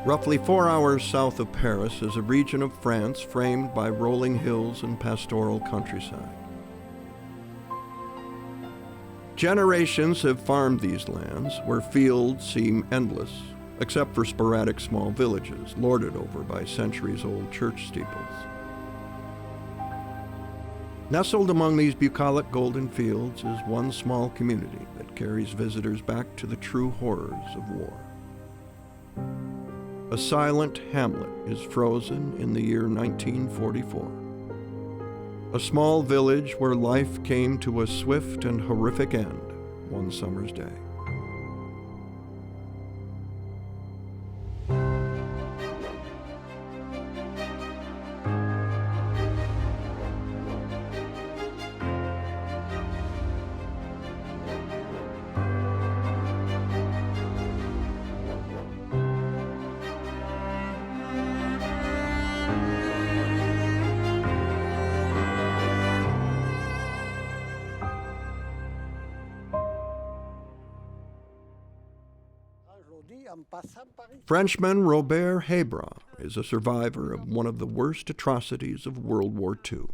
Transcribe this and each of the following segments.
Roughly 4 hours south of Paris is a region of France framed by rolling hills and pastoral countryside. Generations have farmed these lands where fields seem endless, except for sporadic small villages lorded over by centuries-old church steeples. Nestled among these bucolic golden fields is one small community that carries visitors back to the true horrors of war. A silent hamlet is frozen in the year 1944. A small village where life came to a swift and horrific end one summer's day. Frenchman Robert Hebra is a survivor of one of the worst atrocities of World War II.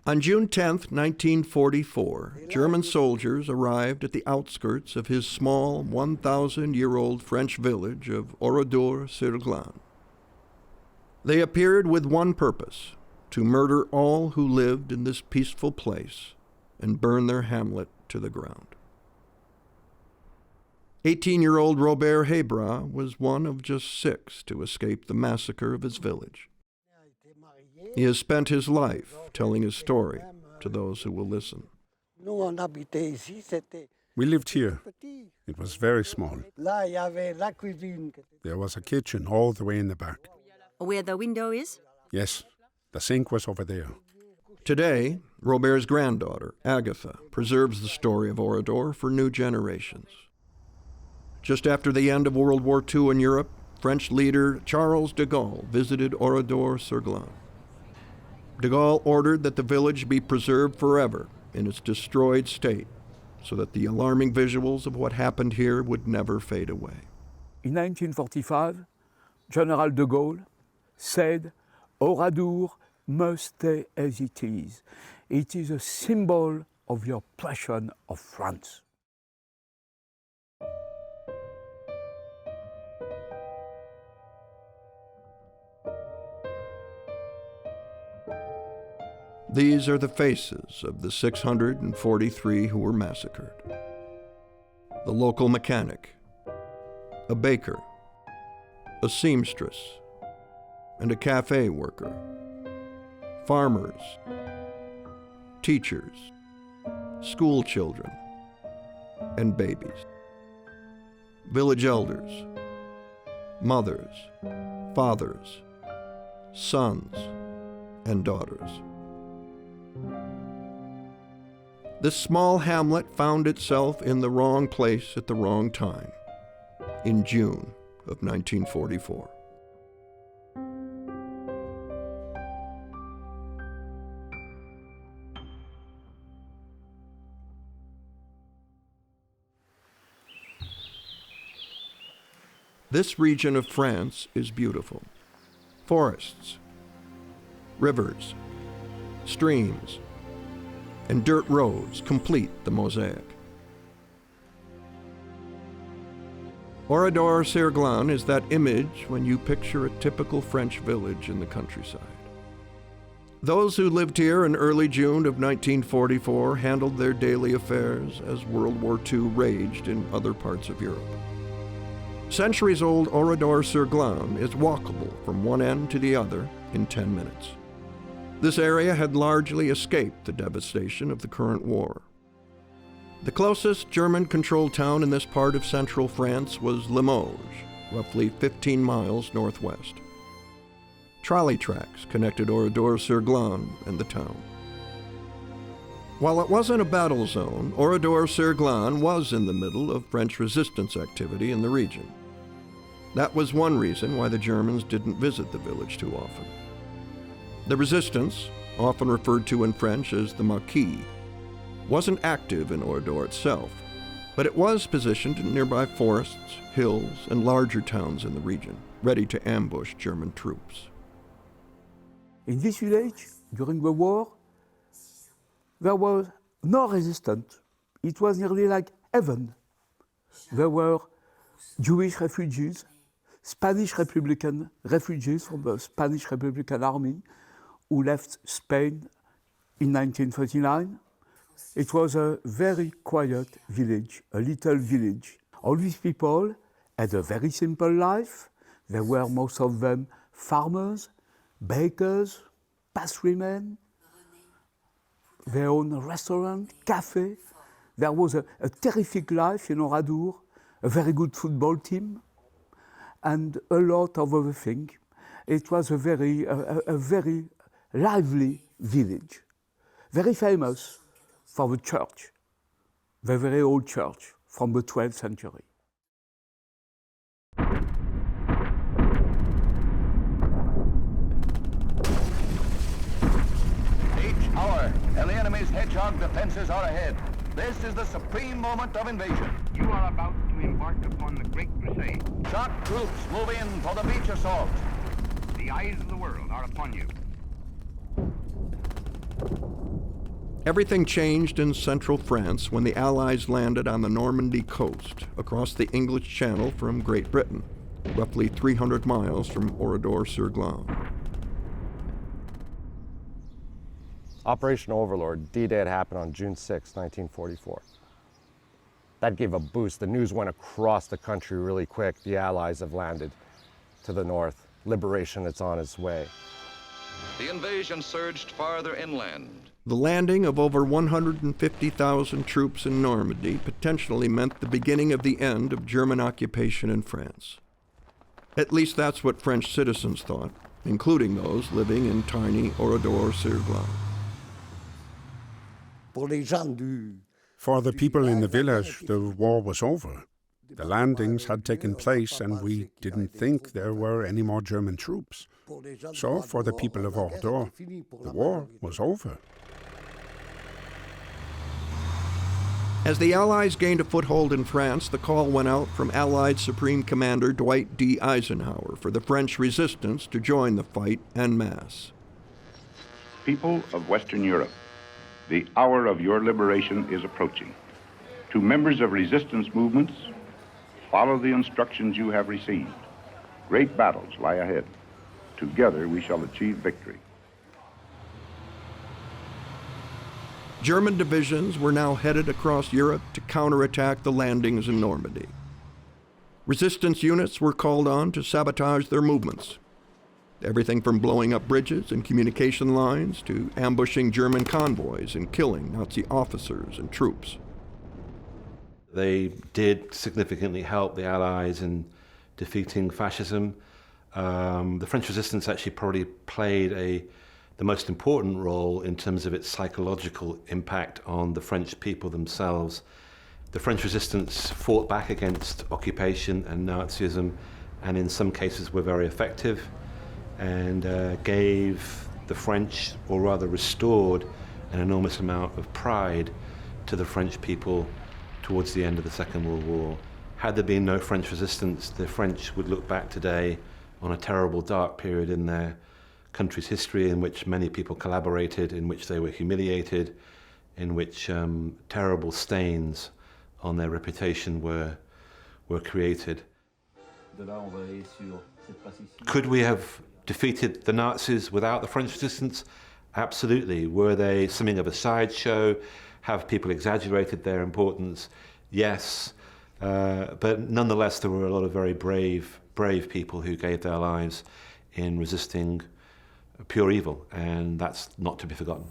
On June 10, 1944, German soldiers arrived at the outskirts of his small 1,000-year-old French village of Oradour-sur-Glane. They appeared with one purpose: to murder all who lived in this peaceful place and burn their hamlet to the ground. 18-year-old Robert Hebra was one of just 6 to escape the massacre of his village. He has spent his life telling his story to those who will listen. We lived here. It was very small. There was a kitchen all the way in the back. Where the window is? Yes, the sink was over there. Today, Robert's granddaughter, Agatha, preserves the story of Oradour for new generations. Just after the end of World War II in Europe, French leader Charles de Gaulle visited Oradour-sur-Glane. De Gaulle ordered that the village be preserved forever in its destroyed state, so that the alarming visuals of what happened here would never fade away. In 1945, General de Gaulle said, "Oradour must stay as it is. It is a symbol of your passion of France." These are the faces of the 643 who were massacred. The local mechanic, a baker, a seamstress, and a cafe worker, farmers, teachers, school children, and babies, village elders, mothers, fathers, sons, and daughters. This small hamlet found itself in the wrong place at the wrong time, in June of 1944. This region of France is beautiful. Forests, rivers, streams, and dirt roads complete the mosaic. Oradour-sur-Glane is that image when you picture a typical French village in the countryside. Those who lived here in early June of 1944 handled their daily affairs as World War II raged in other parts of Europe. Centuries-old Oradour-sur-Glane is walkable from one end to the other in 10 minutes. This area had largely escaped the devastation of the current war. The closest German-controlled town in this part of central France was Limoges, roughly 15 miles northwest. Trolley tracks connected Oradour-sur-Glane and the town. While it wasn't a battle zone, Oradour-sur-Glane was in the middle of French resistance activity in the region. That was one reason why the Germans didn't visit the village too often. The resistance, often referred to in French as the Maquis, wasn't active in Oradour itself, but it was positioned in nearby forests, hills, and larger towns in the region, ready to ambush German troops. In this village, during the war, there was no resistance. It was nearly like heaven. There were Jewish refugees, Spanish Republican refugees from the Spanish Republican Army who left Spain in 1939. It was a very quiet village, a little village. All these people had a very simple life. They were, most of them, farmers, bakers, pastrymen. They owned a restaurant, cafe. There was a terrific life in Oradour, a very good football team, and a lot of other things. It was a very lively village, very famous for the church, the very old church from the 12th century. Each hour, and the enemy's hedgehog defenses are ahead. This is the supreme moment of invasion. You are about to embark upon the great crusade. Shock troops move in for the beach assault. The eyes of the world are upon you. Everything changed in central France when the Allies landed on the Normandy coast, across the English Channel from Great Britain, roughly 300 miles from Oradour-sur-Glane. Operation Overlord, D-Day had happened on June 6, 1944. That gave a boost. The news went across the country really quick. The Allies have landed to the north. Liberation is on its way. The invasion surged farther inland. The landing of over 150,000 troops in Normandy potentially meant the beginning of the end of German occupation in France. At least that's what French citizens thought, including those living in tiny Oradour-sur-Glane. For the people in the village, the war was over. The landings had taken place and we didn't think there were any more German troops. So for the people of Oradour, the war was over. As the Allies gained a foothold in France, the call went out from Allied Supreme Commander Dwight D. Eisenhower for the French resistance to join the fight en masse. People of Western Europe, the hour of your liberation is approaching. To members of resistance movements, follow the instructions you have received. Great battles lie ahead. Together we shall achieve victory. German divisions were now headed across Europe to counterattack the landings in Normandy. Resistance units were called on to sabotage their movements. Everything from blowing up bridges and communication lines to ambushing German convoys and killing Nazi officers and troops. They did significantly help the Allies in defeating fascism. The French resistance actually probably played the most important role in terms of its psychological impact on the French people themselves. The French resistance fought back against occupation and Nazism, and in some cases were very effective, and gave the French, or rather restored, an enormous amount of pride to the French people towards the end of the Second World War. Had there been no French resistance, the French would look back today on a terrible, dark period in their country's history in which many people collaborated, in which they were humiliated, in which terrible stains on their reputation were created. Could we have defeated the Nazis without the French resistance? Absolutely. Were they something of a sideshow? Have people exaggerated their importance? Yes. But nonetheless, there were a lot of very brave people who gave their lives in resisting pure evil, and that's not to be forgotten.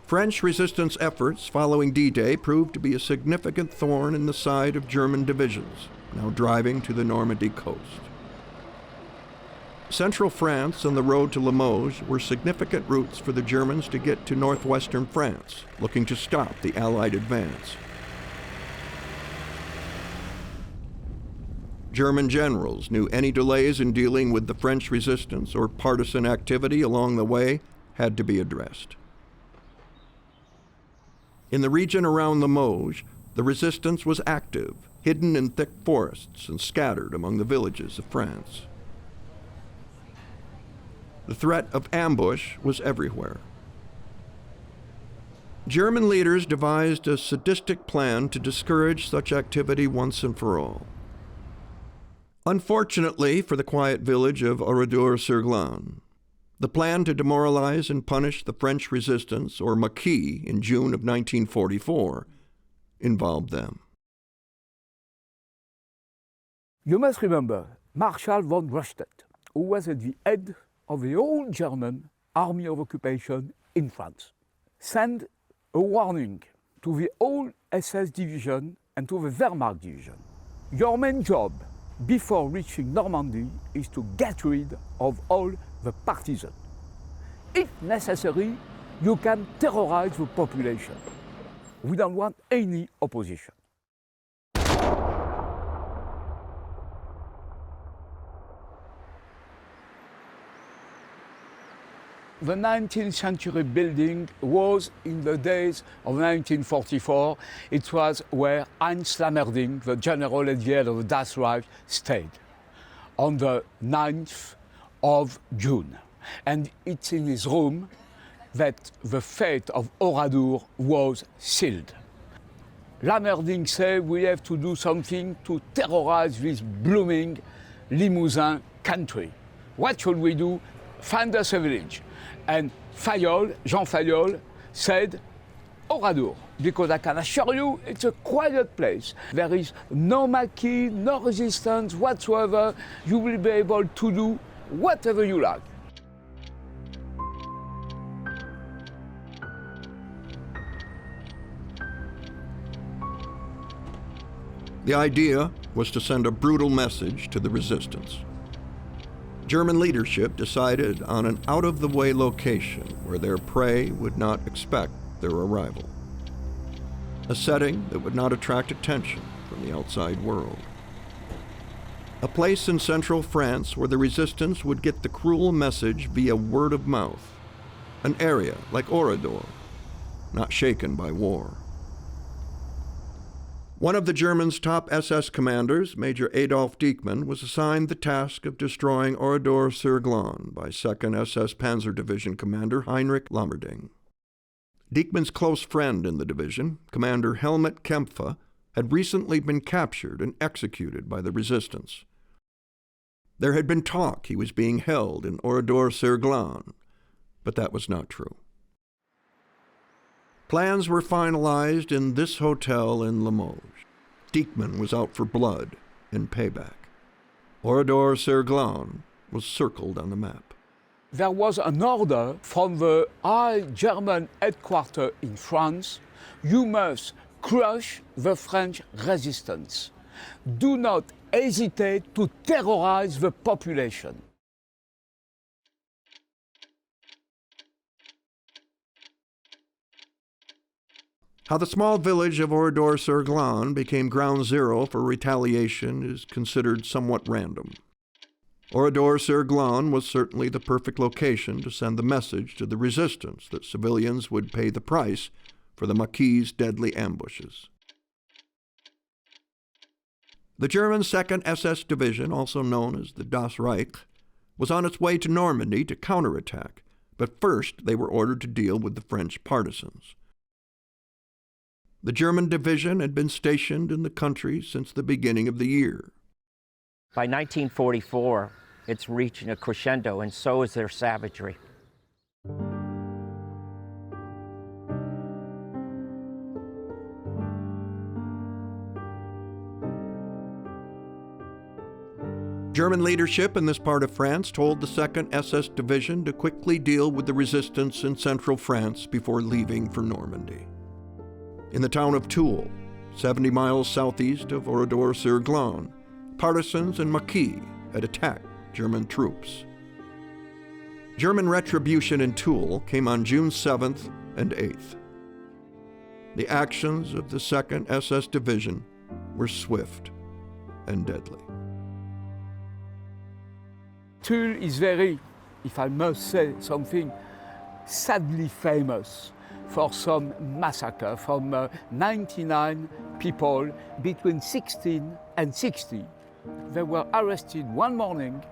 French resistance efforts following D-Day proved to be a significant thorn in the side of German divisions, now driving to the Normandy coast. Central France and the road to Limoges were significant routes for the Germans to get to northwestern France, looking to stop the Allied advance. German generals knew any delays in dealing with the French resistance or partisan activity along the way had to be addressed. In the region around Limoges, the resistance was active, hidden in thick forests and scattered among the villages of France. The threat of ambush was everywhere. German leaders devised a sadistic plan to discourage such activity once and for all. Unfortunately for the quiet village of Oradour-sur-Glane, the plan to demoralize and punish the French resistance, or maquis, in June of 1944, involved them. You must remember Marshal von Rundstedt, who was at the head of the whole German army of occupation in France, sent a warning to the whole SS division and to the Wehrmacht division. Your main job before reaching Normandy is to get rid of all the partisans. If necessary, you can terrorize the population. We don't want any opposition. The 19th century building was in the days of 1944. It was where Heinz Lammerding, the general at the head of the Das Reich, stayed on the 9th of June. And it's in his room that the fate of Oradour was sealed. Lammerding said we have to do something to terrorize this blooming Limousin country. What should we do? Find us a village. And Fayolle, Jean Fayolle, said Oradour, because I can assure you it's a quiet place. There is no maquis, no resistance whatsoever. You will be able to do whatever you like. The idea was to send a brutal message to the resistance. German leadership decided on an out-of-the-way location where their prey would not expect their arrival. A setting that would not attract attention from the outside world. A place in central France where the resistance would get the cruel message via word of mouth. An area like Oradour, not shaken by war. One of the Germans' top SS commanders, Major Adolf Diekmann, was assigned the task of destroying Oradour-sur-Glane by 2nd SS Panzer Division Commander Heinrich Lammerding. Diekmann's close friend in the division, Commander Helmut Kempfe, had recently been captured and executed by the resistance. There had been talk he was being held in Oradour-sur-Glane, but that was not true. Plans were finalized in this hotel in Limoges. Diekmann was out for blood and payback. Oradour-sur-Glane was circled on the map. There was an order from the High German headquarters in France. You must crush the French resistance. Do not hesitate to terrorize the population. How the small village of Oradour-sur-Glane became ground zero for retaliation is considered somewhat random. Oradour-sur-Glane was certainly the perfect location to send the message to the resistance that civilians would pay the price for the maquis' deadly ambushes. The German 2nd SS Division, also known as the Das Reich, was on its way to Normandy to counterattack, but first they were ordered to deal with the French partisans. The German division had been stationed in the country since the beginning of the year. By 1944, it's reaching a crescendo, and so is their savagery. German leadership in this part of France told the 2nd SS Division to quickly deal with the resistance in central France before leaving for Normandy. In the town of Tulle, 70 miles southeast of Oradour-sur-Glane, partisans and maquis had attacked German troops. German retribution in Tulle came on June 7th and 8th. The actions of the 2nd SS Division were swift and deadly. Tulle is very, if I must say something, sadly famous for some massacre from 99 people between 16 and 60. They were arrested one morning,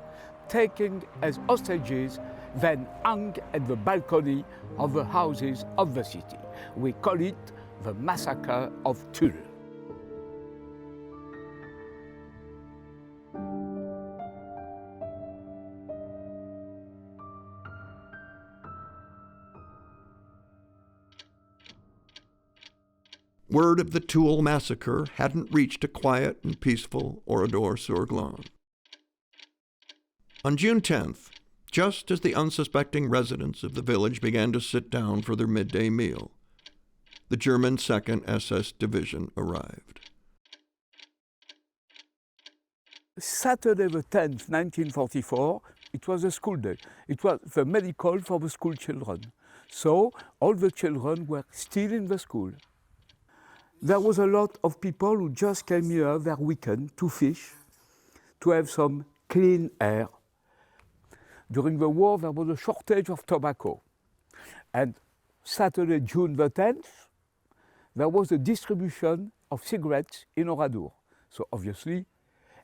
taken as hostages, then hung at the balcony of the houses of the city. We call it the Massacre of Tulle. Word of the Tulle massacre hadn't reached a quiet and peaceful Oradour-sur-Glane. On June 10th, just as the unsuspecting residents of the village began to sit down for their midday meal, the German 2nd SS Division arrived. Saturday the 10th, 1944, it was a school day. It was the medical for the school children. So all the children were still in the school. There was a lot of people who just came here their weekend to fish, to have some clean air. During the war, there was a shortage of tobacco. And Saturday, June the 10th, there was a distribution of cigarettes in Oradour. So obviously,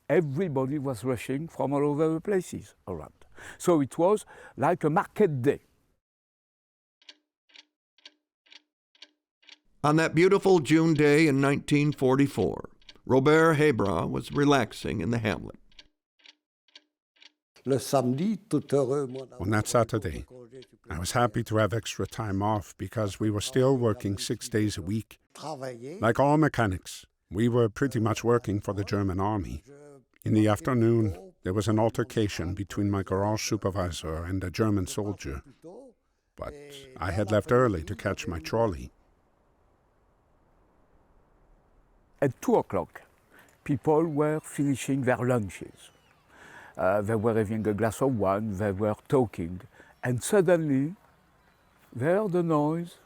everybody was rushing from all over the places around. So it was like a market day. On that beautiful June day in 1944, Robert Hebra was relaxing in the hamlet. On that Saturday, I was happy to have extra time off because we were still working 6 days a week. Like all mechanics, we were pretty much working for the German army. In the afternoon, there was an altercation between my garage supervisor and a German soldier. But I had left early to catch my trolley. At 2 o'clock, people were finishing their lunches. They were having a glass of wine, they were talking, and suddenly they heard a noise,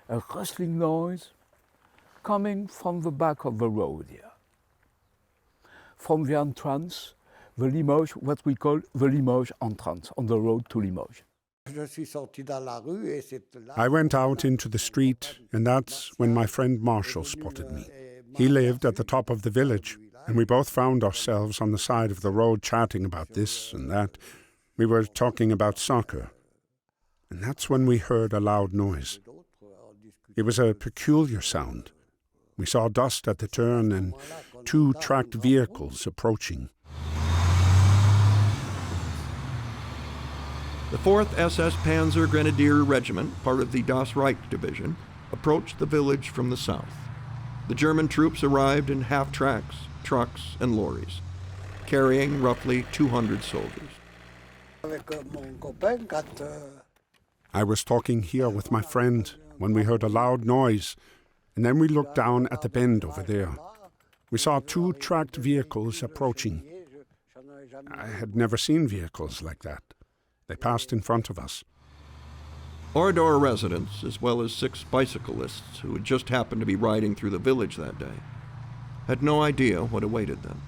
a rustling noise, coming from the back of the road here. From the entrance, the Limoges, what we call the Limoges entrance, on the road to Limoges. I went out into the street, and that's when my friend Marshall spotted me. He lived at the top of the village, and we both found ourselves on the side of the road chatting about this and that. We were talking about soccer. And that's when we heard a loud noise. It was a peculiar sound. We saw dust at the turn and 2 tracked vehicles approaching. The 4th SS Panzer Grenadier Regiment, part of the Das Reich Division, approached the village from the south. The German troops arrived in half-tracks, trucks, and lorries, carrying roughly 200 soldiers. I was talking here with my friend when we heard a loud noise, and then we looked down at the bend over there. We saw 2 tracked vehicles approaching. I had never seen vehicles like that. They passed in front of us. Oradour residents, as well as 6 bicyclists who had just happened to be riding through the village that day, had no idea what awaited them.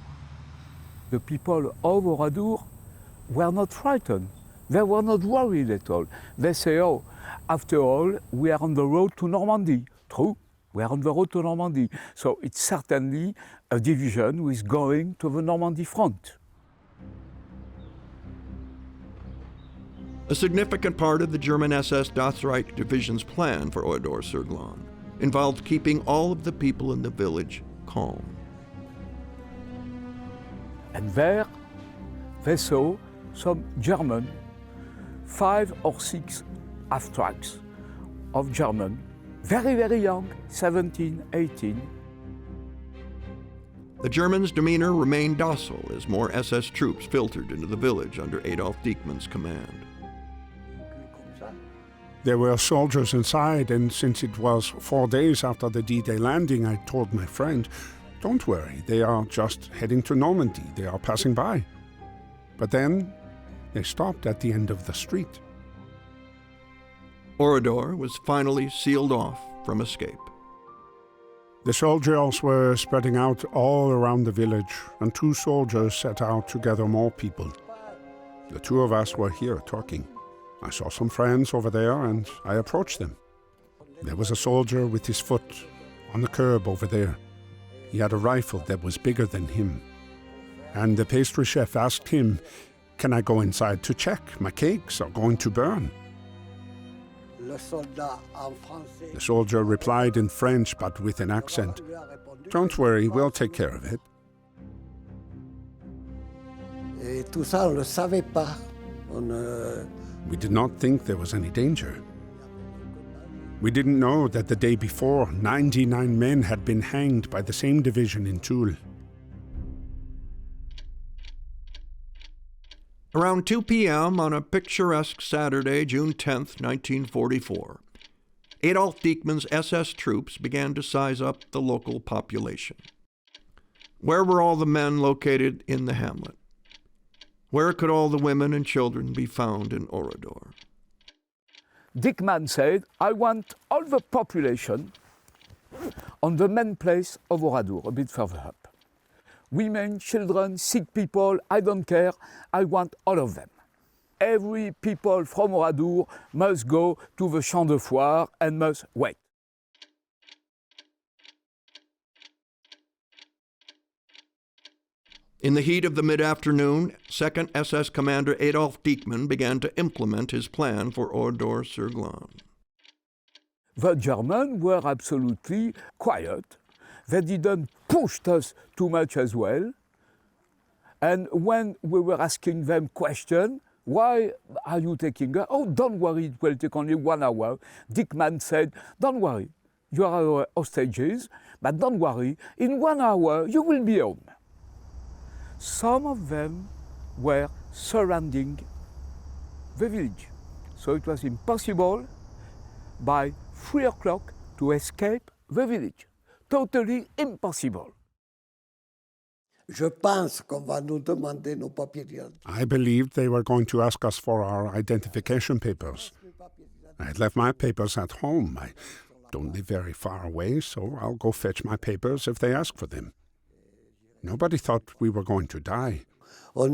The people of Oradour were not frightened. They were not worried at all. They say, oh, after all, we are on the road to Normandy. True, we are on the road to Normandy. So it's certainly a division who is going to the Normandy front. A significant part of the German SS Das Reich Division's plan for Oradour-sur-Glane involved keeping all of the people in the village calm. And there, they saw some German, 5 or 6 half-tracks of German, very, very young, 17, 18. The Germans' demeanor remained docile as more SS troops filtered into the village under Adolf Diekmann's command. There were soldiers inside, and since it was 4 days after the D-Day landing, I told my friend, don't worry, they are just heading to Normandy, they are passing by. But then, they stopped at the end of the street. Oradour was finally sealed off from escape. The soldiers were spreading out all around the village, and 2 soldiers set out to gather more people. The 2 of us were here talking. I saw some friends over there, and I approached them. There was a soldier with his foot on the curb over there. He had a rifle that was bigger than him. And the pastry chef asked him, "Can I go inside to check? My cakes are going to burn." The soldier replied in French, but with an accent, "Don't worry, we'll take care of it." We did not think there was any danger. We didn't know that the day before, 99 men had been hanged by the same division in Tulle. Around 2 p.m. on a picturesque Saturday, June 10th, 1944, Adolf Dieckmann's SS troops began to size up the local population. Where were all the men located in the hamlet? Where could all the women and children be found in Oradour? Dieckmann said, "I want all the population on the main place of Oradour, a bit further up. Women, children, sick people, I don't care, I want all of them. Every people from Oradour must go to the champ de foire and must wait." In the heat of the mid-afternoon, 2nd SS Commander Adolf Dieckmann began to implement his plan for Oradour-sur-Glane. The Germans were absolutely quiet. They didn't push us too much as well. And when we were asking them questions, "Why are you taking us?" "Oh, don't worry, it will take only 1 hour." Dieckmann said, "Don't worry, you are our hostages, but don't worry, in 1 hour you will be home." Some of them were surrounding the village, so it was impossible by 3 o'clock to escape the village. Totally impossible. I believed they were going to ask us for our identification papers. I had left my papers at home. I don't live very far away, so I'll go fetch my papers if they ask for them. Nobody thought we were going to die. We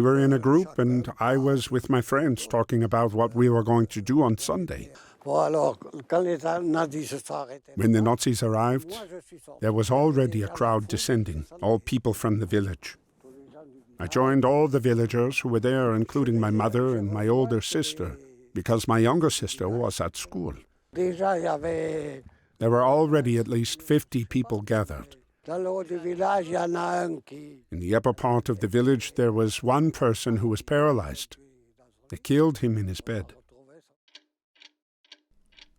were in a group, and I was with my friends talking about what we were going to do on Sunday. When the Nazis arrived, there was already a crowd descending, all people from the village. I joined all the villagers who were there, including my mother and my older sister, because my younger sister was at school. There were already at least 50 people gathered. In the upper part of the village, there was one person who was paralyzed. They killed him in his bed.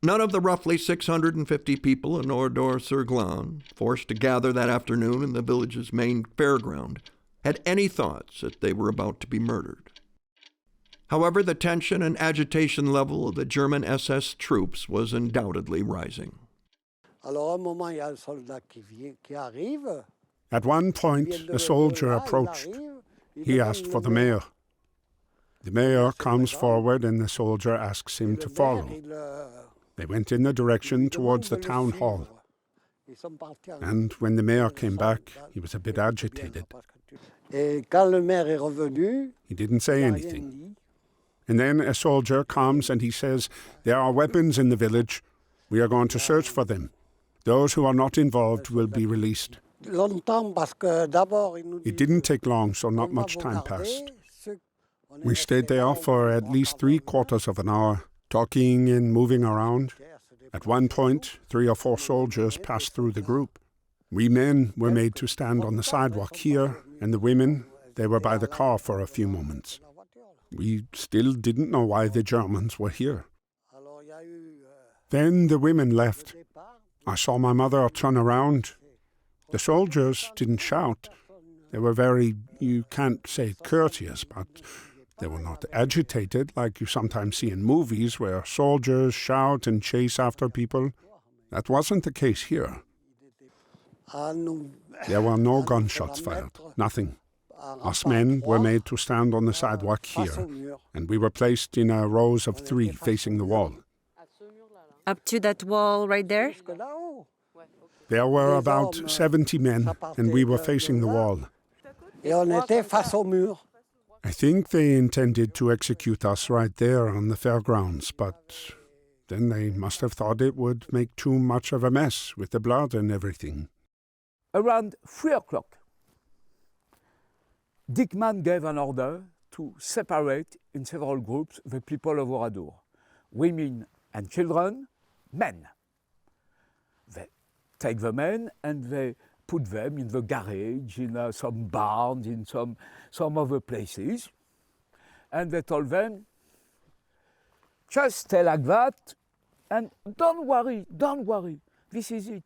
None of the roughly 650 people in Oradour-sur-Glane, forced to gather that afternoon in the village's main fairground, had any thoughts that they were about to be murdered. However, the tension and agitation level of the German SS troops was undoubtedly rising. At one point, a soldier approached. He asked for the mayor. The mayor comes forward and the soldier asks him to follow. They went in the direction towards the town hall. And when the mayor came back, he was a bit agitated. He didn't say anything. And then a soldier comes and he says, "There are weapons in the village. We are going to search for them. Those who are not involved will be released." It didn't take long, so not much time passed. We stayed there for at least 3/4 of an hour, talking and moving around. At one point, 3 or 4 soldiers passed through the group. We men were made to stand on the sidewalk here, and the women, they were by the car for a few moments. We still didn't know why the Germans were here. Then the women left. I saw my mother turn around. The soldiers didn't shout. They were very, you can't say courteous, but they were not agitated like you sometimes see in movies where soldiers shout and chase after people. That wasn't the case here. There were no gunshots fired, nothing. Us men were made to stand on the sidewalk here, and we were placed in a rows of 3 facing the wall. Up to that wall right there? There were about 70 men, and we were facing the wall. I think they intended to execute us right there on the fairgrounds, but Then they must have thought it would make too much of a mess with the blood and everything. Around 3 o'clock, Dickman gave an order to separate in several groups the people of Oradour, women and children, men. They take the men and they put them in the garage, in some barns, in some other places. And they told them, just stay like that, and don't worry, this is it.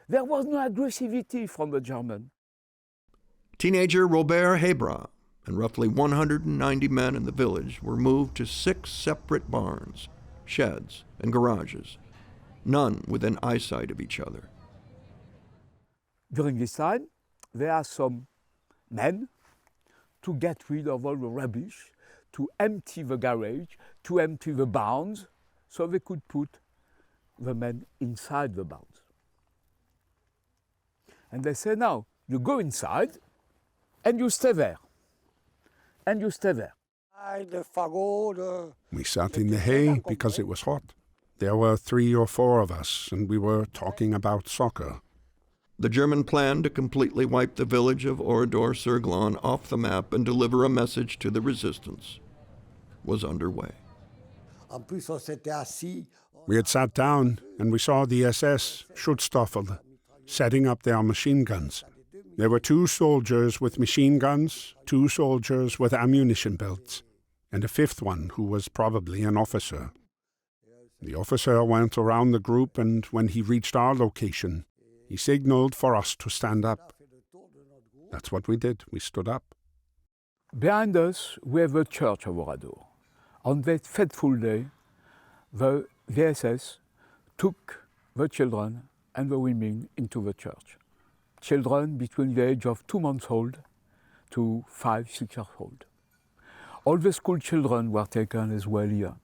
There was no aggressivity from the German. Teenager Robert Hebra and roughly 190 men in the village were moved to 6 separate barns, sheds, and garages, none within eyesight of each other. During this time, there are some men to get rid of all the rubbish, to empty the garage, to empty the barns, so they could put the men inside the barns. And they say, now, you go inside, and you stay there. And you stay there. We sat in the hay because it was hot. There were 3 or 4 of us, and we were talking about soccer. The German plan to completely wipe the village of Oradour-sur-Glane off the map and deliver a message to the resistance was underway. We had sat down and we saw the SS, Schutzstaffel, setting up their machine guns. There were 2 soldiers with machine guns, 2 soldiers with ammunition belts, and a 5th one who was probably an officer. The officer went around the group, and when he reached our location, he signaled for us to stand up. That's what we did. We stood up. Behind us, we have the church of Oradour. On that fateful day, the SS took the children and the women into the church. Children between the age of 2 months old to 5, 6 years old. All the school children were taken as well here.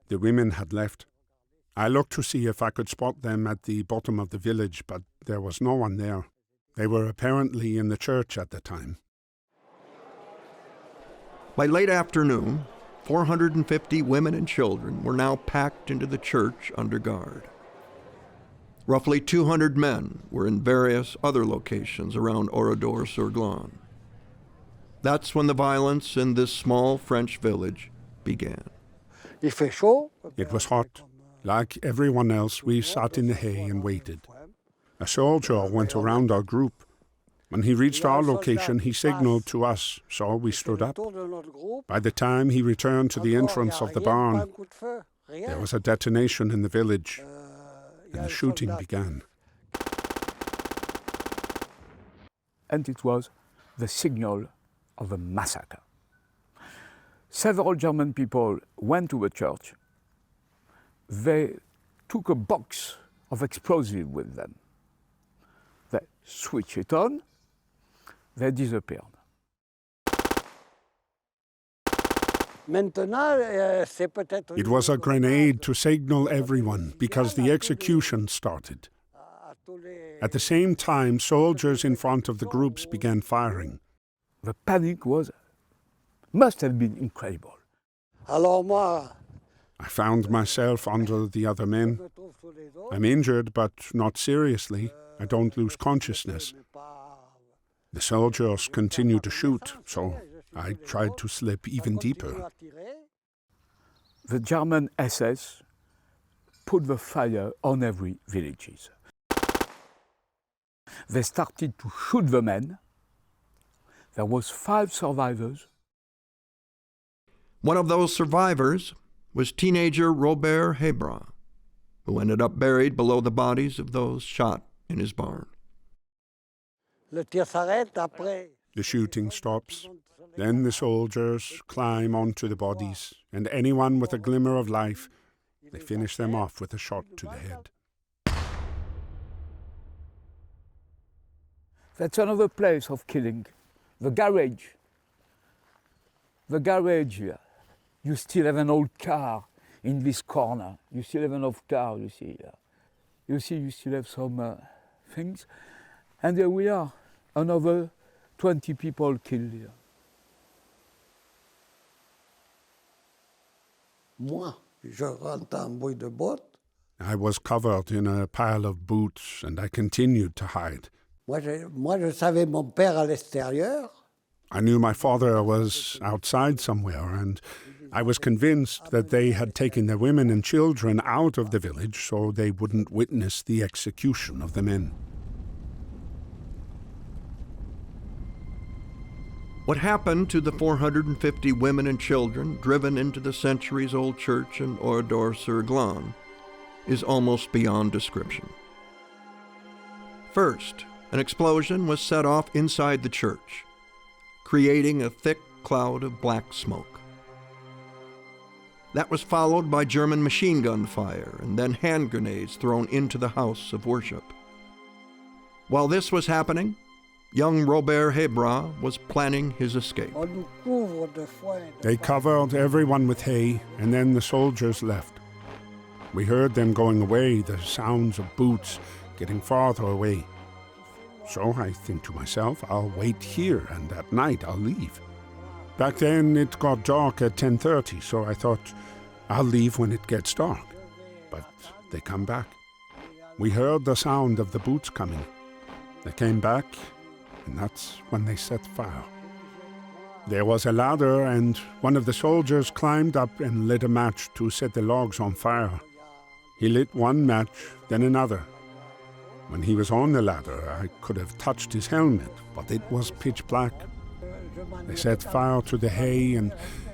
The women had left. I looked to see if I could spot them at the bottom of the village, but there was no one there. They were apparently in the church at the time. By late afternoon, 450 women and children were now packed into the church under guard. Roughly 200 men were in various other locations around Oradour-sur-Glane. That's when the violence in this small French village began. It was hot. Like everyone else, we sat in the hay and waited. A soldier went around our group. When he reached our location, he signaled to us, so we stood up. By the time he returned to the entrance of the barn, there was a detonation in the village, and the shooting began. And it was the signal of a massacre. Several German people went to the church. They took a box of explosives with them. They switched it on. They disappeared. It was a grenade to signal everyone because the execution started. At the same time, soldiers in front of the groups began firing. The panic must have been incredible. I found myself under the other men. I'm injured, but not seriously. I don't lose consciousness. The soldiers continued to shoot, so I tried to slip even deeper. The German SS put the fire on every village. They started to shoot the men. There was 5 survivors. One of those survivors was teenager Robert Hebra, who ended up buried below the bodies of those shot in his barn. The shooting stops. Then the soldiers climb onto the bodies, and anyone with a glimmer of life, they finish them off with a shot to the head. That's another place of killing. The garage. The garage here. You still have an old car in this corner. You still have an old car, you see here. You still have some things. And here we are, another 20 people killed here. I was covered in a pile of boots, and I continued to hide. I knew my father was outside somewhere, and I was convinced that they had taken the women and children out of the village so they wouldn't witness the execution of the men. What happened to the 450 women and children driven into the centuries-old church in Oradour-sur-Glane is almost beyond description. First, an explosion was set off inside the church, creating a thick cloud of black smoke. That was followed by German machine gun fire and then hand grenades thrown into the house of worship. While this was happening, young Robert Hebra was planning his escape. They covered everyone with hay, and then the soldiers left. We heard them going away, the sounds of boots getting farther away. So I think to myself, I'll wait here, and at night I'll leave. Back then it got dark at 10:30, so I thought, I'll leave when it gets dark. But they come back. We heard the sound of the boots coming. They came back, and that's when they set fire. There was a ladder, and one of the soldiers climbed up and lit a match to set the logs on fire. He lit one match, then another. When he was on the ladder, I could have touched his helmet, but it was pitch black. They set fire to the hay, and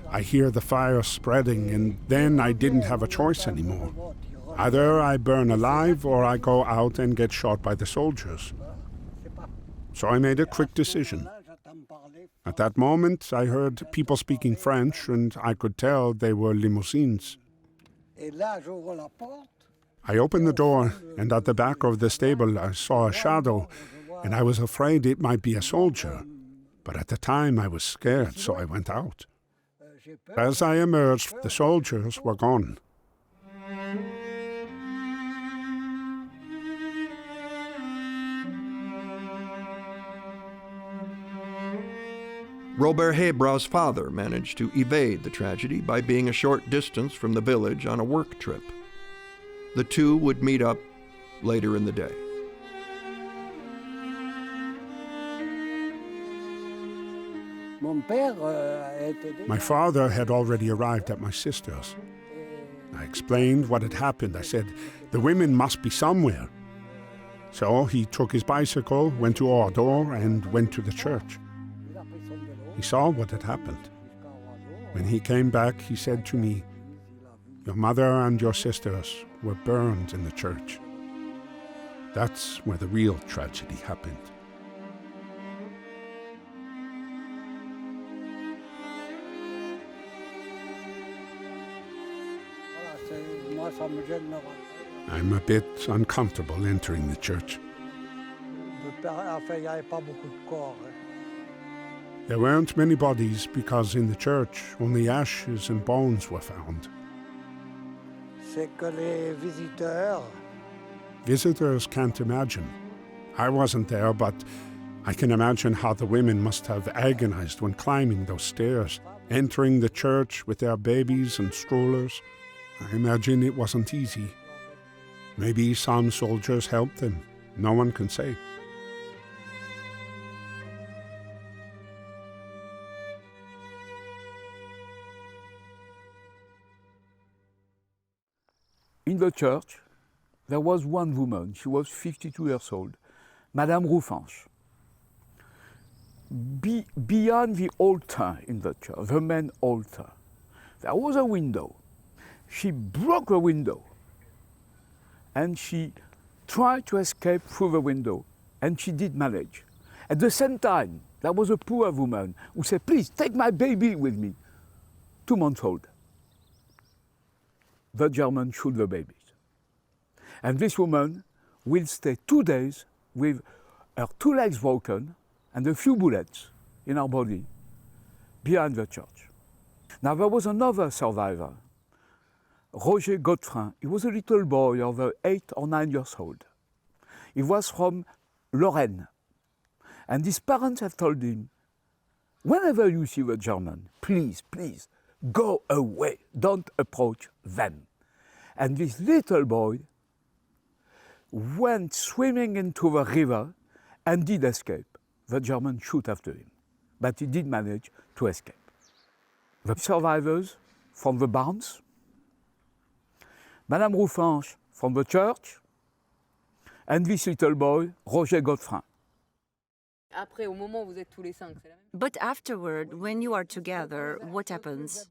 I hear the fire spreading, and then I didn't have a choice anymore. Either I burn alive or I go out and get shot by the soldiers. So I made a quick decision. At that moment, I heard people speaking French, and I could tell they were limousines. I opened the door, and at the back of the stable I saw a shadow, and I was afraid it might be a soldier. But at the time I was scared, so I went out. As I emerged, the soldiers were gone. Robert Hebra's father managed to evade the tragedy by being a short distance from the village on a work trip. The two would meet up later in the day. My father had already arrived at my sister's. I explained what had happened. I said, the women must be somewhere. So he took his bicycle, went to Oradour, and went to the church. He saw what had happened. When he came back, he said to me, your mother and your sisters were burned in the church. That's where the real tragedy happened. I'm a bit uncomfortable entering the church. There weren't many bodies because in the church only ashes and bones were found. Visitors can't imagine. I wasn't there, but I can imagine how the women must have agonized when climbing those stairs, entering the church with their babies and strollers. I imagine it wasn't easy. Maybe some soldiers helped them. No one can say. In the church, there was one woman. She was 52 years old, Madame Roufanche. Beyond the altar in the church, the main altar, there was a window. She broke the window and she tried to escape through the window, and she did manage. At the same time, there was a poor woman who said, please take my baby with me, 2 months old. The Germans shoot the babies. And this woman will stay 2 days with her 2 legs broken and a few bullets in her body behind the church. Now there was another survivor, Roger Godefrin. He was a little boy of 8 or 9 years old. He was from Lorraine. And his parents have told him, whenever you see the German, please, please, go away, don't approach them. And this little boy went swimming into the river and did escape. The Germans shoot after him, but he did manage to escape. The survivors from the barns, Madame Roufange from the church, and this little boy, Roger Godefroy. But afterward, when you are together, what happens?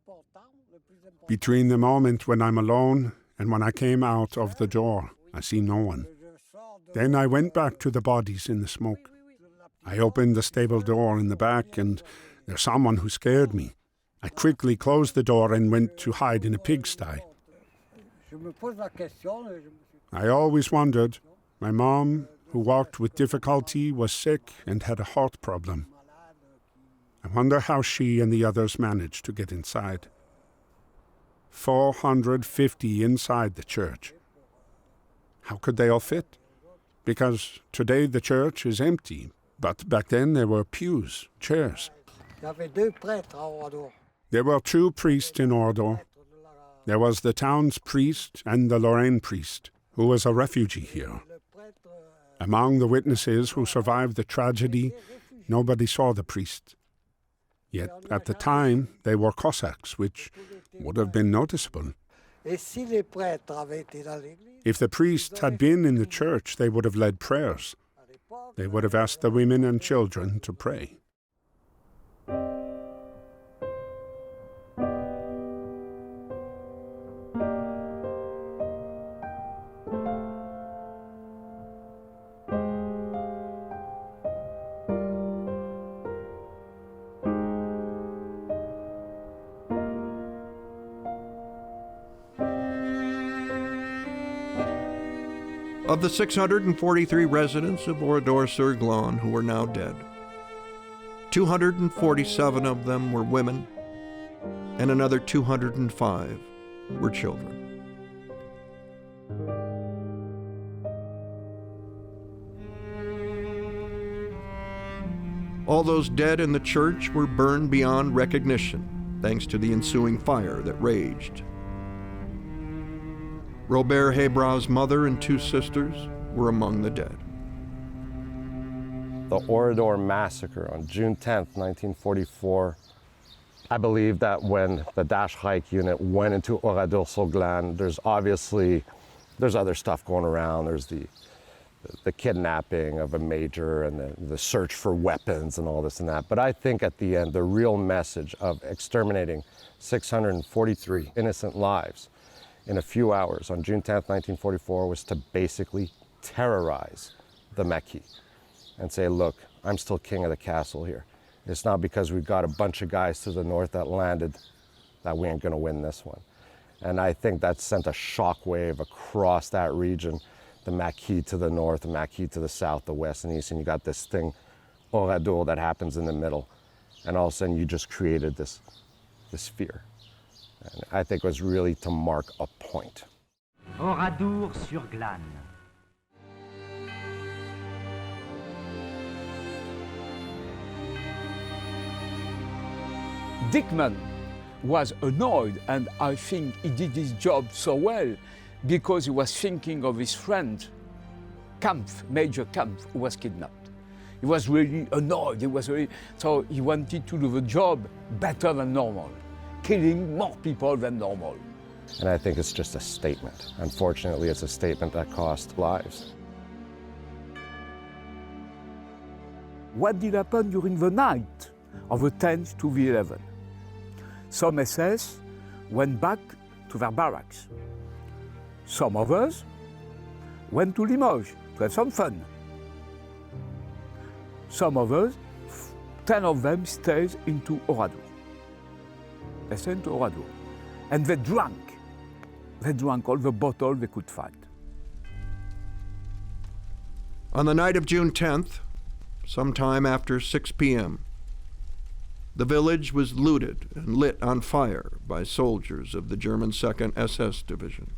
Between the moment when I'm alone and when I came out of the door, I see no one. Then I went back to the bodies in the smoke. I opened the stable door in the back and there's someone who scared me. I quickly closed the door and went to hide in a pigsty. I always wondered. My mom, who walked with difficulty, was sick and had a heart problem. I wonder how she and the others managed to get inside. 450 inside the church. How could they all fit? Because today the church is empty, but back then there were pews, chairs. There were 2 priests in Oradour. There was the town's priest and the Lorraine priest, who was a refugee here. Among the witnesses who survived the tragedy, nobody saw the priest. Yet at the time they were Cossacks, which would have been noticeable. If the priests had been in the church, they would have led prayers. They would have asked the women and children to pray. Of the 643 residents of Oradour-sur-Glane who are now dead, 247 of them were women, and another 205 were children. All those dead in the church were burned beyond recognition, thanks to the ensuing fire that raged. Robert Hebrat's mother and 2 sisters were among the dead. The Oradour massacre on June 10th, 1944. I believe that when the Dash Reich unit went into Oradour-sur-Glane, there's other stuff going around. There's the kidnapping of a major and the search for weapons and all this and that. But I think at the end, the real message of exterminating 643 innocent lives in a few hours on June 10th, 1944, was to basically terrorize the Maquis and say, look, I'm still king of the castle here. It's not because we've got a bunch of guys to the north that landed that we ain't gonna win this one. And I think that sent a shockwave across that region, the Maquis to the north, the Maquis to the south, the west and east, and you got this thing, Oradour, that happens in the middle. And all of a sudden you just created this fear. And I think it was really to mark a point. Oradour-sur-Glane. Dickman was annoyed, and I think he did his job so well because he was thinking of his friend, Major Kampf, who was kidnapped. He was really annoyed, so he wanted to do the job better than normal, killing more people than normal. And I think it's just a statement. Unfortunately, it's a statement that cost lives. What did happen during the night of the 10th to the 11th? Some SS went back to their barracks. Some others went to Limoges to have some fun. Some others, 10 of them, stayed into Oradour. They stayed into Oradour. And they drank. They drank all the bottle they could find. On the night of June 10th, sometime after 6 p.m., the village was looted and lit on fire by soldiers of the German 2nd SS Division.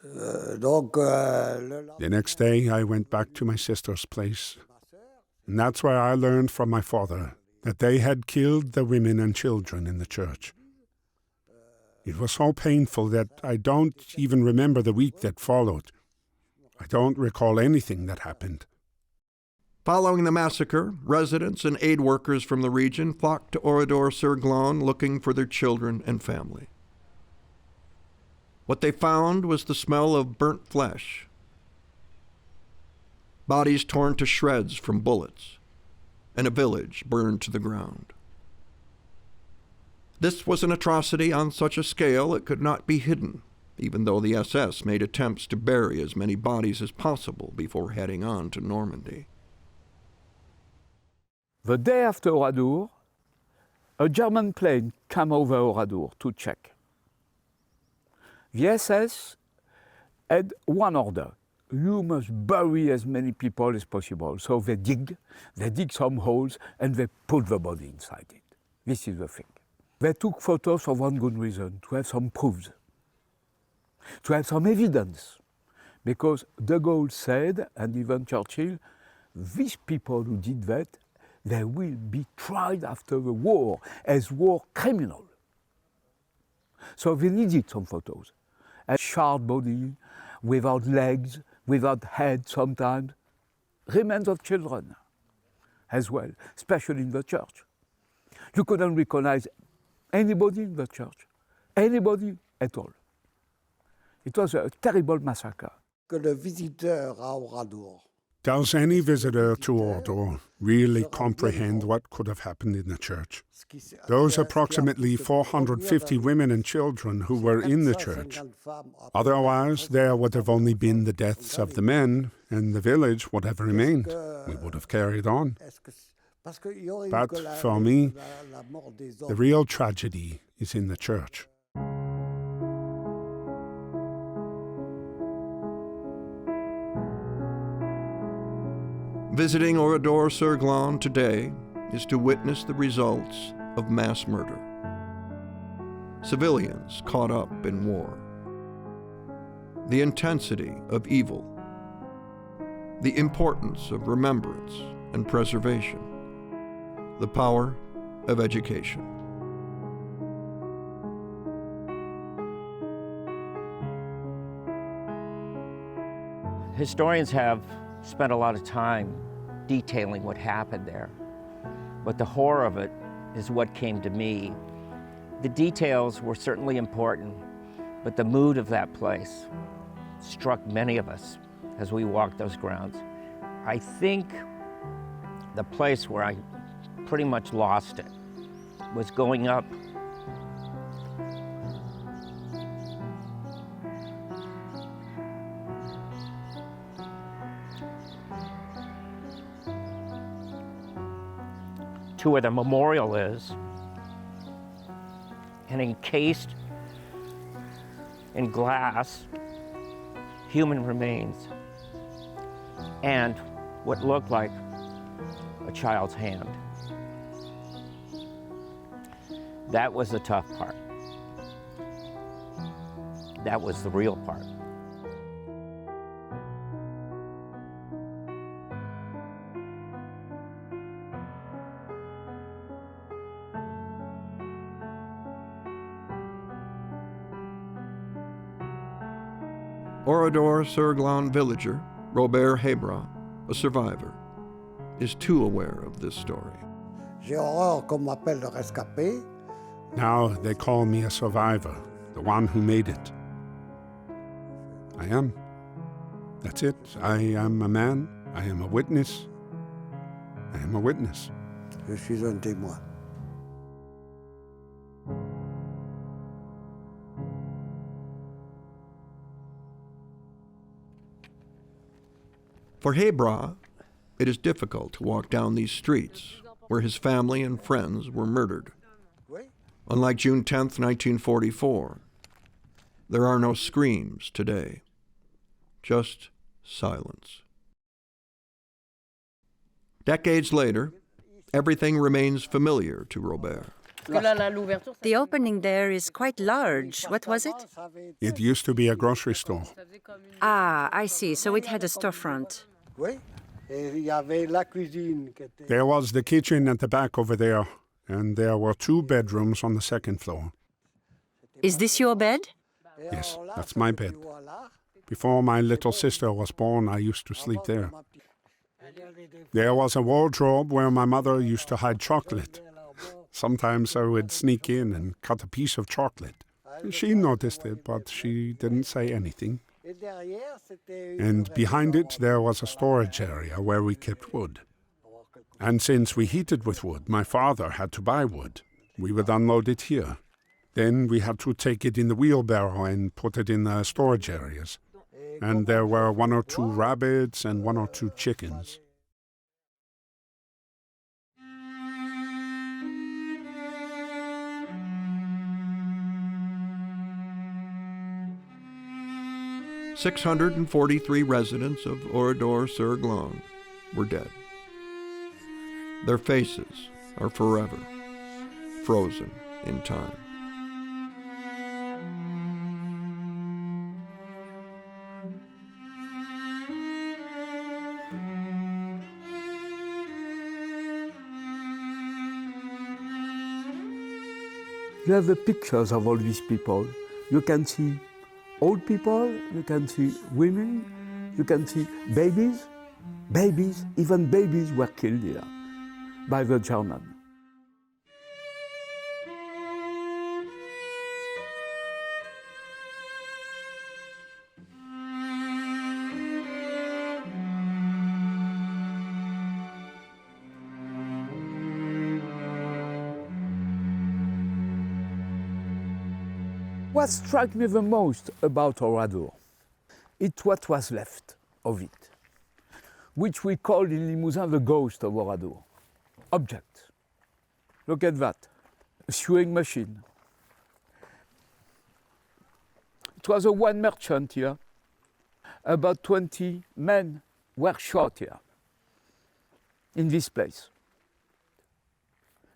The next day, I went back to my sister's place. And that's where I learned from my father that they had killed the women and children in the church. It was so painful that I don't even remember the week that followed. I don't recall anything that happened. Following the massacre, residents and aid workers from the region flocked to Oradour-sur-Glane looking for their children and family. What they found was the smell of burnt flesh, bodies torn to shreds from bullets, and a village burned to the ground. This was an atrocity on such a scale it could not be hidden, even though the SS made attempts to bury as many bodies as possible before heading on to Normandy. The day after Oradour, a German plane came over Oradour to check. The SS had one order: you must bury as many people as possible. So they dig some holes, and they put the body inside it. This is the thing. They took photos for one good reason: to have some proofs, to have some evidence. Because de Gaulle said, and even Churchill, these people who did that, they will be tried after the war as war criminals. So they needed some photos. A charred body, without legs, without head sometimes, remains of children as well, especially in the church. You couldn't recognize anybody in the church, anybody at all. It was a terrible massacre. Does any visitor to Oradour really comprehend what could have happened in the church? Those approximately 450 women and children who were in the church. Otherwise, there would have only been the deaths of the men, and the village would have remained. We would have carried on. But for me, the real tragedy is in the church. Visiting Oradour-sur-Glane today is to witness the results of mass murder. Civilians caught up in war. The intensity of evil. The importance of remembrance and preservation. The power of education. Historians have spent a lot of time detailing what happened there, but the horror of it is what came to me. The details were certainly important, but the mood of that place struck many of us as we walked those grounds. I think the place where I pretty much lost it was going up to where the memorial is, and encased in glass, human remains, and what looked like a child's hand. That was the tough part. That was the real part. Oradour-sur-Glane villager Robert Hebra, a survivor, is too aware of this story. Now they call me a survivor, the one who made it. I am. That's it. I am a man. I am a witness. I am a witness. Je suis un témoin. For Hebra, it is difficult to walk down these streets where his family and friends were murdered. Unlike June 10th, 1944, there are no screams today, just silence. Decades later, everything remains familiar to Robert. The opening there is quite large. What was it? It used to be a grocery store. Ah, I see. So it had a storefront. There was the kitchen at the back over there, and there were 2 bedrooms on the 2nd floor. Is this your bed? Yes, that's my bed. Before my little sister was born, I used to sleep there. There was a wardrobe where my mother used to hide chocolate. Sometimes I would sneak in and cut a piece of chocolate. She noticed it, but she didn't say anything. And behind it, there was a storage area where we kept wood. And since we heated with wood, my father had to buy wood. We would unload it here. Then we had to take it in the wheelbarrow and put it in the storage areas. And there were 1 or 2 rabbits and 1 or 2 chickens. "643 residents of Oradour-sur-Glane were dead. Their faces are forever frozen in time." You have the pictures of all these people. You can see old people, you can see women, you can see babies. Babies, even babies were killed here by the Germans. What struck me the most about Oradour, it's what was left of it, which we called in Limousin the ghost of Oradour. Objects. Look at that, a sewing machine. It was a wine merchant here. About 20 men were shot here, in this place.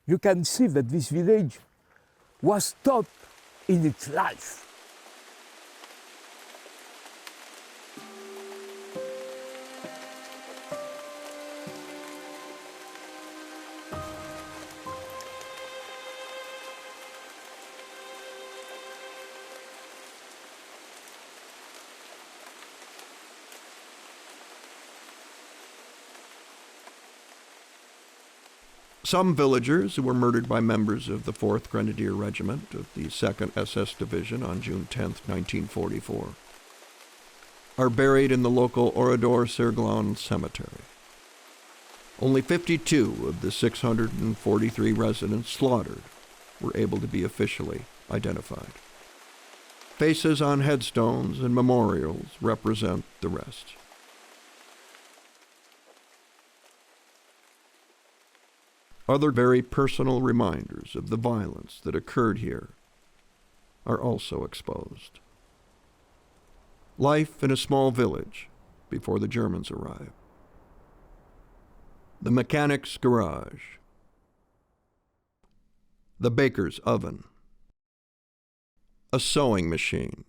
You can see that this village was stopped in its life. Some villagers who were murdered by members of the 4th Grenadier Regiment of the 2nd SS Division on June 10, 1944, are buried in the local Oradour-sur-Glane cemetery. Only 52 of the 643 residents slaughtered were able to be officially identified. Faces on headstones and memorials represent the rest. Other very personal reminders of the violence that occurred here are also exposed. Life in a small village before the Germans arrived. The mechanic's garage. The baker's oven. A sewing machine.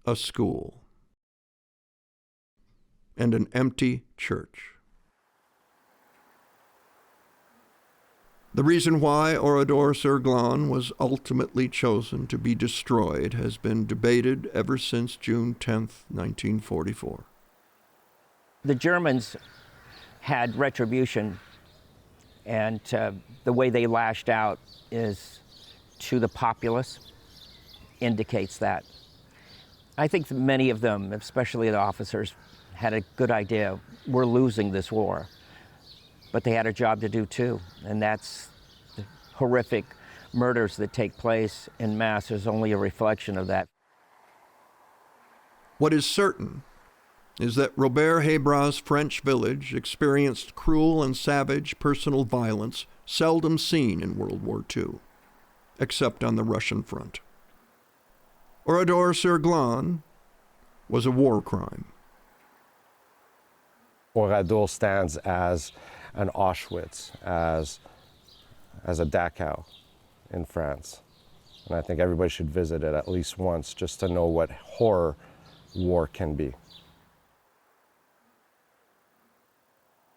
A school. And an empty church. The reason why Oradour-sur-Glane was ultimately chosen to be destroyed has been debated ever since June 10, 1944. The Germans had retribution, and the way they lashed out is to the populace, indicates that. I think that many of them, especially the officers, had a good idea. We're losing this war. But they had a job to do too, and that's the horrific murders that take place en masse is only a reflection of that. What is certain is that Robert Hébra's French village experienced cruel and savage personal violence seldom seen in World War II, except on the Russian front. Oradour-sur-Glane was a war crime. Oradour stands as an Auschwitz, as a Dachau in France. And I think everybody should visit it at least once just to know what horror war can be.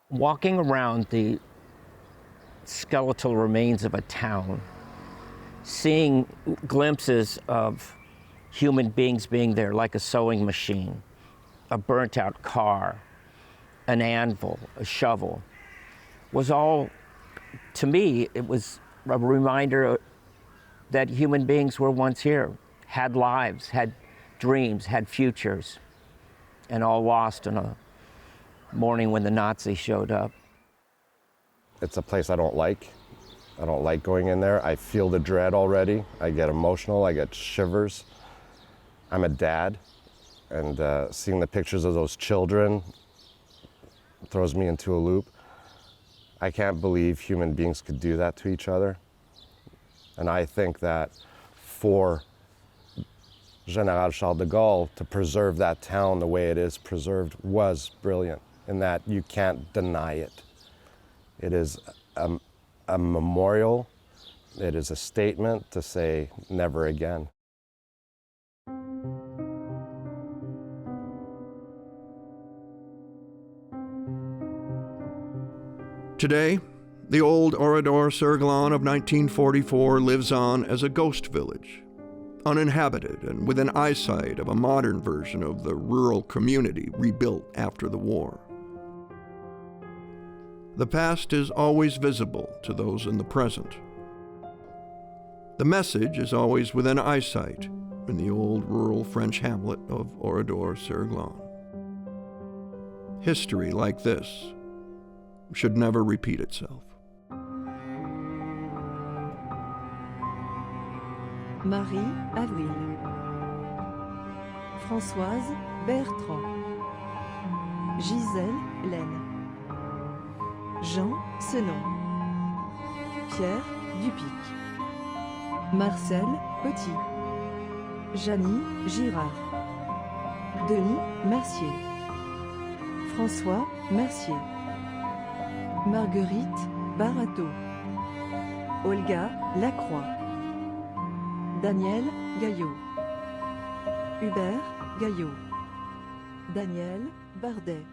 Walking around the skeletal remains of a town, seeing glimpses of human beings being there, like a sewing machine, a burnt out car, an anvil, a shovel, was all, to me, it was a reminder that human beings were once here, had lives, had dreams, had futures, and all lost in a morning when the Nazis showed up. It's a place I don't like. I don't like going in there. I feel the dread already. I get emotional, I get shivers. I'm a dad, and seeing the pictures of those children throws me into a loop. I can't believe human beings could do that to each other. And I think that for General Charles de Gaulle to preserve that town the way it is preserved was brilliant, in that you can't deny it. It is a memorial, it is a statement to say never again. Today, the old Oradour-sur-Glane of 1944 lives on as a ghost village, uninhabited and within eyesight of a modern version of the rural community rebuilt after the war. The past is always visible to those in the present. The message is always within eyesight in the old rural French hamlet of Oradour-sur-Glane. History like this should never repeat itself. Marie Avril, Françoise Bertrand, Gisèle Laine, Jean Senon, Pierre Dupic, Marcel Petit, Janie Girard, Denis Mercier, François Mercier, Marguerite Barato, Olga Lacroix, Daniel Gaillot, Hubert Gaillot, Daniel Bardet.